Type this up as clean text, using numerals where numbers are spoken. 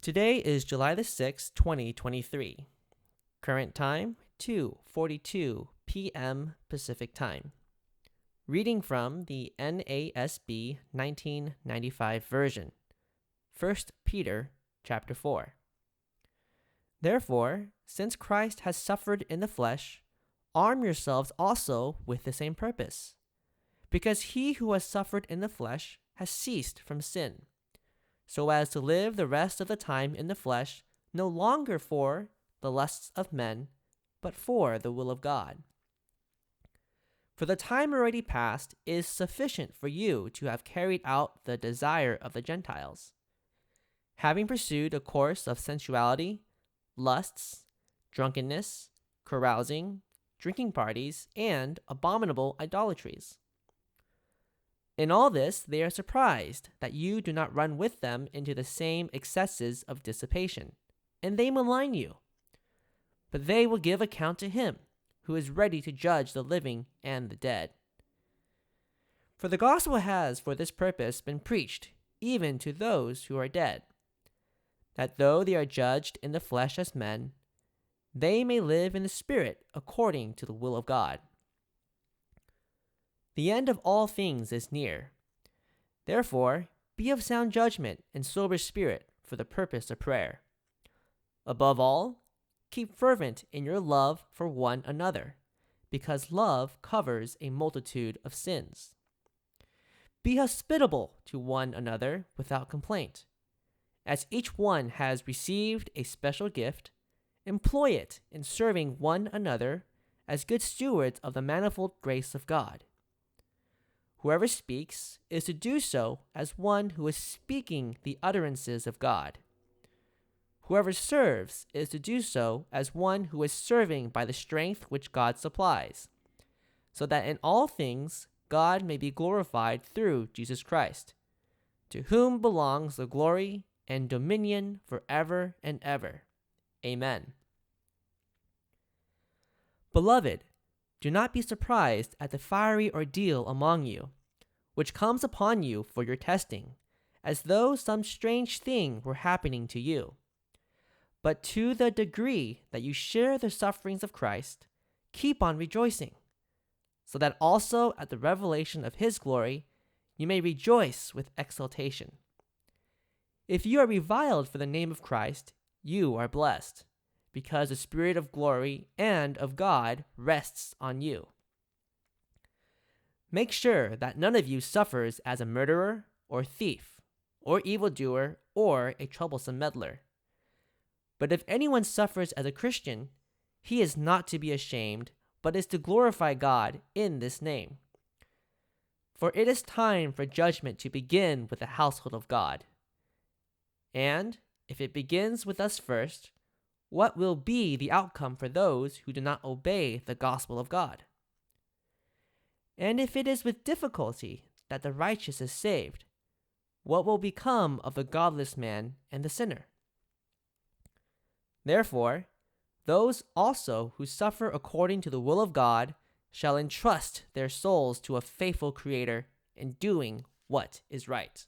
Today is July the 6th, 2023. Current time, 2:42 p.m. Pacific Time. Reading from the NASB 1995 version. 1 Peter chapter 4. Therefore, since Christ has suffered in the flesh, arm yourselves also with the same purpose. Because he who has suffered in the flesh has ceased from sin, so as to live the rest of the time in the flesh, no longer for the lusts of men, but for the will of God. For the time already past is sufficient for you to have carried out the desire of the Gentiles, having pursued a course of sensuality, lusts, drunkenness, carousing, drinking parties, and abominable idolatries. In all this, they are surprised that you do not run with them into the same excesses of dissipation, and they malign you. But they will give account to him who is ready to judge the living and the dead. For the gospel has for this purpose been preached even to those who are dead, that though they are judged in the flesh as men, they may live in the spirit according to the will of God. The end of all things is near. Therefore, be of sound judgment and sober spirit for the purpose of prayer. Above all, keep fervent in your love for one another, because love covers a multitude of sins. Be hospitable to one another without complaint. As each one has received a special gift, employ it in serving one another as good stewards of the manifold grace of God. Whoever speaks is to do so as one who is speaking the utterances of God. Whoever serves is to do so as one who is serving by the strength which God supplies, so that in all things God may be glorified through Jesus Christ, to whom belongs the glory and dominion forever and ever. Amen. Beloved, do not be surprised at the fiery ordeal among you, which comes upon you for your testing, as though some strange thing were happening to you. But to the degree that you share the sufferings of Christ, keep on rejoicing, so that also at the revelation of his glory you may rejoice with exultation. If you are reviled for the name of Christ, you are blessed, because the Spirit of glory and of God rests on you. Make sure that none of you suffers as a murderer or thief or evildoer or a troublesome meddler. But if anyone suffers as a Christian, he is not to be ashamed, but is to glorify God in this name. For it is time for judgment to begin with the household of God. And if it begins with us first, what will be the outcome for those who do not obey the gospel of God? And if it is with difficulty that the righteous is saved, what will become of the godless man and the sinner? Therefore, those also who suffer according to the will of God shall entrust their souls to a faithful Creator in doing what is right.